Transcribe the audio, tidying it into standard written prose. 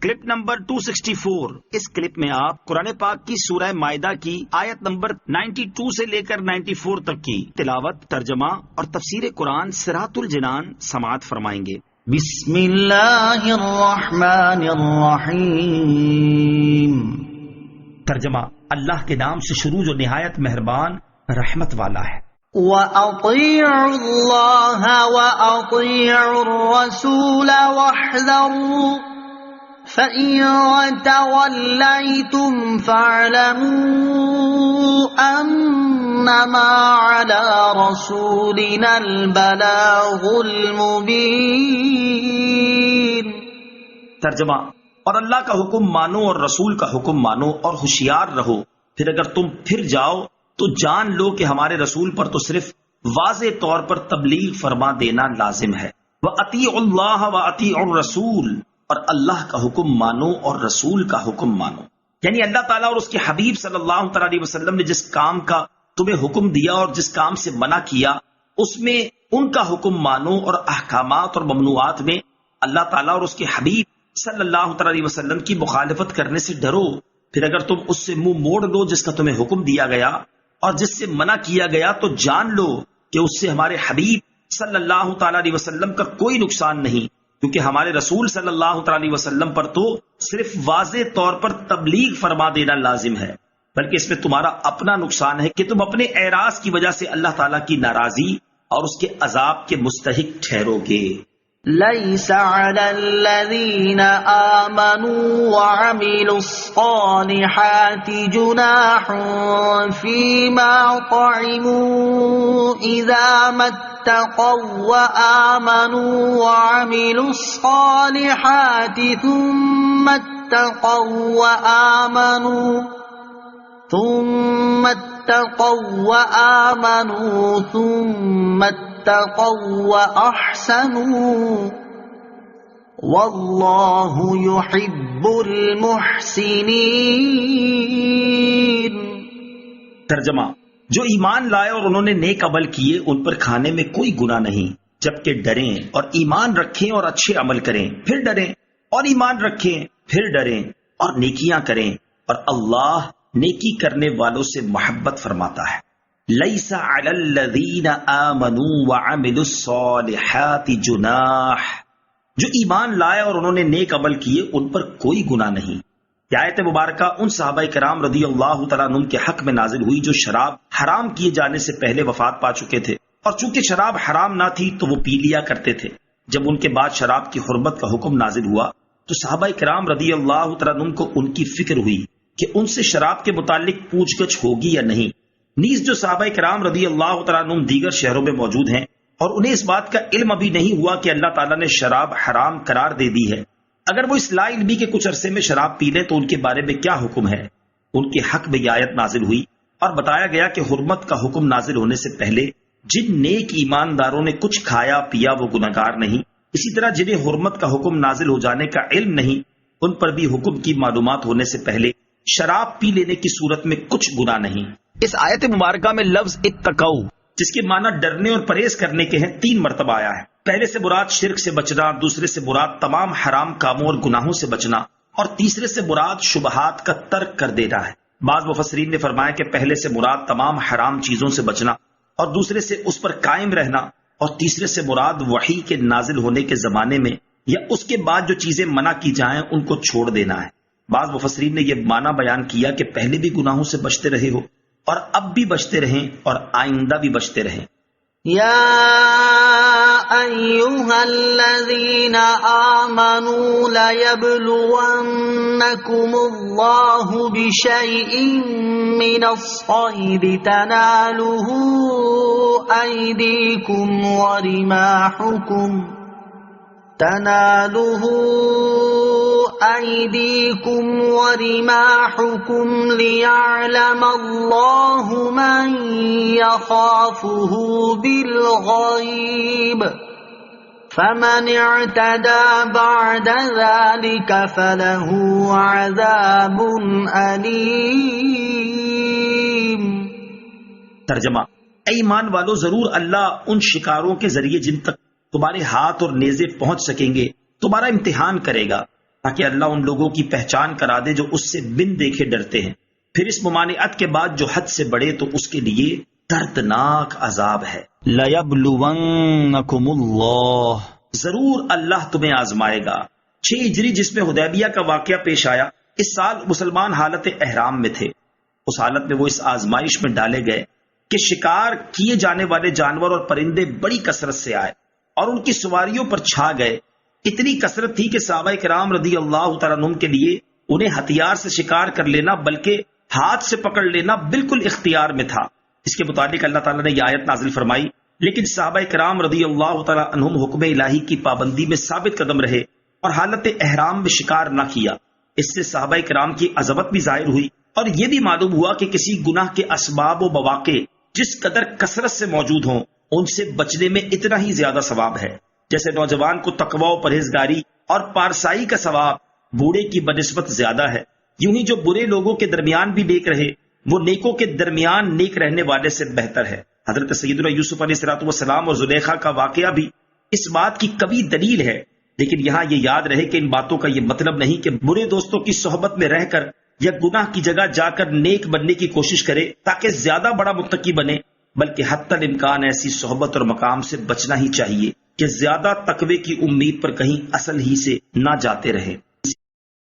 Clip number 264۔ اس clip میں آپ قرآن پاک کی سورہ مائدہ کی آیت نمبر 92 سے لے کر 94 تک کی تلاوت، ترجمہ اور تفسیر قرآن صراط الجنان سماعت فرمائیں گے۔ بسم اللہ الرحمن الرحیم۔ ترجمہ: اللہ کے نام سے شروع جو نہایت مہربان رحمت والا ہے۔ وَأَطِيعُوا اللَّهَ وَأَطِيعُوا الرَّسُولَ وَاحْذَرُوا فَإِن تَوَلَّيْتُمْ فَاعْلَمُوا أَنَّمَا عَلَى رَسُولِنَا الْبَلَاغُ الْمُبِينُ۔ ترجمہ: اور اللہ کا حکم مانو اور رسول کا حکم مانو اور ہوشیار رہو، پھر اگر تم پھر جاؤ تو جان لو کہ ہمارے رسول پر تو صرف واضح طور پر تبلیغ فرما دینا لازم ہے۔ وَأَطِيعُوا اللَّهَ وَأَطِيعُوا الرَّسُولَ، اور اللہ کا حکم مانو اور رسول کا حکم مانو، یعنی اللہ تعالیٰ اور اس کے حبیب صلی اللہ تعالیٰ علیہ وسلم نے جس کام کا تمہیں حکم دیا اور جس کام سے منع کیا اس میں ان کا حکم مانو، اور احکامات اور ممنوعات میں اللہ تعالیٰ اور اس کے حبیب صلی اللہ تعالیٰ علیہ وسلم کی مخالفت کرنے سے ڈرو۔ پھر اگر تم اس سے منہ موڑ لو جس کا تمہیں حکم دیا گیا اور جس سے منع کیا گیا، تو جان لو کہ اس سے ہمارے حبیب صلی اللہ تعالیٰ علیہ وسلم کا کوئی نقصان نہیں، کیونکہ ہمارے رسول صلی اللہ تعالیٰ علیہ وسلم پر تو صرف واضح طور پر تبلیغ فرما دینا لازم ہے، بلکہ اس میں تمہارا اپنا نقصان ہے کہ تم اپنے اعراض کی وجہ سے اللہ تعالیٰ کی ناراضی اور اس کے عذاب کے مستحق ٹھہرو گے۔ لَيْسَ عَلَى الَّذِينَ آمَنُوا وَعَمِلُوا الصَّالِحَاتِ جُنَاحٌ فِيمَا طَعِمُوا إِذَا مَا اتَّقَوا وَآمَنُوا وَعَمِلُوا الصَّالِحَاتِ ثُمَّ اتقوا وَأَحْسَنُوا وَاللَّهُ يُحِبُّ الْمُحْسِنِينَ۔ ترجمہ: جو ایمان لائے اور انہوں نے نیک عمل کیے ان پر کھانے میں کوئی گناہ نہیں، جبکہ ڈریں اور ایمان رکھیں اور اچھے عمل کریں، پھر ڈریں اور ایمان رکھیں، پھر ڈریں اور نیکیاں کریں، اور اللہ نیکی کرنے والوں سے محبت فرماتا ہے۔ لیس علی الذین آمنوا وعملوا الصالحات جناح، جو ایمان لائے اور انہوں نے نیک عمل کیے ان پر کوئی گناہ نہیں۔ یہ آیت مبارکہ ان صحابہ کرام رضی اللہ تعالیٰ عنہم کے حق میں نازل ہوئی جو شراب حرام کیے جانے سے پہلے وفات پا چکے تھے، اور چونکہ شراب حرام نہ تھی تو وہ پی لیا کرتے تھے۔ جب ان کے بعد شراب کی حرمت کا حکم نازل ہوا تو صحابہ کرام رضی اللہ تعالیٰ عنہم کو ان کی فکر ہوئی کہ ان سے شراب کے متعلق پوچھ گچھ ہوگی یا نہیں۔ نیز جو صحابہ کرام رضی اللہ تعالیٰ عنہم دیگر شہروں میں موجود ہیں اور انہیں اس بات کا علم ابھی نہیں ہوا کہ اللہ تعالیٰ نے شراب حرام قرار دے دی ہے، اگر وہ اس لا علمی کے کچھ عرصے میں شراب پی لیں تو ان کے بارے میں کیا حکم ہے؟ ان کے حق میں یہ آیت نازل ہوئی اور بتایا گیا کہ حرمت کا حکم نازل ہونے سے پہلے جن نیک ایمانداروں نے کچھ کھایا پیا وہ گناہگار نہیں، اسی طرح جنہیں حرمت کا حکم نازل ہو جانے کا علم نہیں ان پر بھی حکم کی معلومات ہونے سے پہلے شراب پی لینے کی صورت میں کچھ گناہ نہیں۔ اس آیت مبارکہ میں لفظ اتقوا جس کے معنی ڈرنے اور پرہیز کرنے کے ہیں 3 مرتبہ آیا ہے۔ پہلے سے مراد شرک سے بچنا، دوسرے سے مراد تمام حرام کاموں اور گناہوں سے بچنا، اور تیسرے سے مراد شبہات کا ترک کر دینا ہے۔ بعض مفسرین نے فرمایا کہ پہلے سے مراد تمام حرام چیزوں سے بچنا، اور دوسرے سے اس پر قائم رہنا، اور تیسرے سے مراد وحی کے نازل ہونے کے زمانے میں یا اس کے بعد جو چیزیں منع کی جائیں ان کو چھوڑ دینا ہے۔ بعض مفسرین نے یہ معنی بیان کیا کہ پہلے بھی گناہوں سے بچتے رہے ہو اور اب بھی بچتے رہیں اور آئندہ بھی بچتے رہیں۔ یا ایھا الذین آمنوا لیبلونکم اللہ بشیء من الصید تنالہ ایدیکم ورماحکم لیعلم اللہ من یخافہ بالغیب فمن اعتدى بعد ذلك فله عذاب علیم۔ ترجمہ: اے ایمان والو، ضرور اللہ ان شکاروں کے ذریعے جن تک تمہارے ہاتھ اور نیزے پہنچ سکیں گے تمہارا امتحان کرے گا، تاکہ اللہ ان لوگوں کی پہچان کرا دے جو اس سے بن دیکھے ڈرتے ہیں. پھر اس ممانعت کے بعد جو حد سے بڑھے تو اس کے لیے دردناک عذاب ہے. لَيَبْلُوَنَّكُمُ اللَّهُ، ضرور اللہ تمہیں آزمائے گا. 6 ہجری جس میں حدیبیہ کا واقعہ پیش آیا، اس سال مسلمان حالت احرام میں تھے. اس حالت میں وہ اس آزمائش میں ڈالے گئے کہ شکار کیے جانے والے جانور اور پرندے بڑی کثرت سے آئے اور ان کی سواریوں پر چھا گئے. اتنی کثرت تھی کہ صحابہ کرام رضی اللہ تعالیٰ عنہم کے لیے انہیں ہتھیار سے شکار کر لینا بلکہ ہاتھ سے پکڑ لینا بالکل اختیار میں تھا. اس کے متعلق اللہ تعالیٰ نے یہ آیت نازل فرمائی، لیکن صحابہ کرام رضی اللہ تعالیٰ عنہم حکم الہی کی پابندی میں ثابت قدم رہے اور حالت احرام میں شکار نہ کیا. اس سے صحابہ کرام کی عظمت بھی ظاہر ہوئی اور یہ بھی معلوم ہوا کہ کسی گناہ کے اسباب و مواقع جس قدر کثرت سے موجود ہوں ان سے بچنے میں اتنا ہی زیادہ ثواب ہے. جیسے نوجوان کو تقوی و پرہیزگاری اور پارسائی کا ثواب بوڑھے کی بنسبت زیادہ ہے، یوں ہی جو برے لوگوں کے درمیان بھی نیک رہے وہ نیکوں کے درمیان نیک رہنے والے سے بہتر ہے. حضرت سیدنا یوسف علیہ السلام اور زلیخا کا واقعہ بھی اس بات کی کبھی دلیل ہے. لیکن یہاں یہ یاد رہے کہ ان باتوں کا یہ مطلب نہیں کہ برے دوستوں کی صحبت میں رہ کر یا گناہ کی جگہ جا کر نیک بننے کی کوشش کرے تاکہ زیادہ بڑا متقی بنے، بلکہ حتی الامکان ایسی صحبت اور مقام سے بچنا ہی چاہیے کہ زیادہ تقوی کی امید پر کہیں اصل ہی سے نہ جاتے رہے.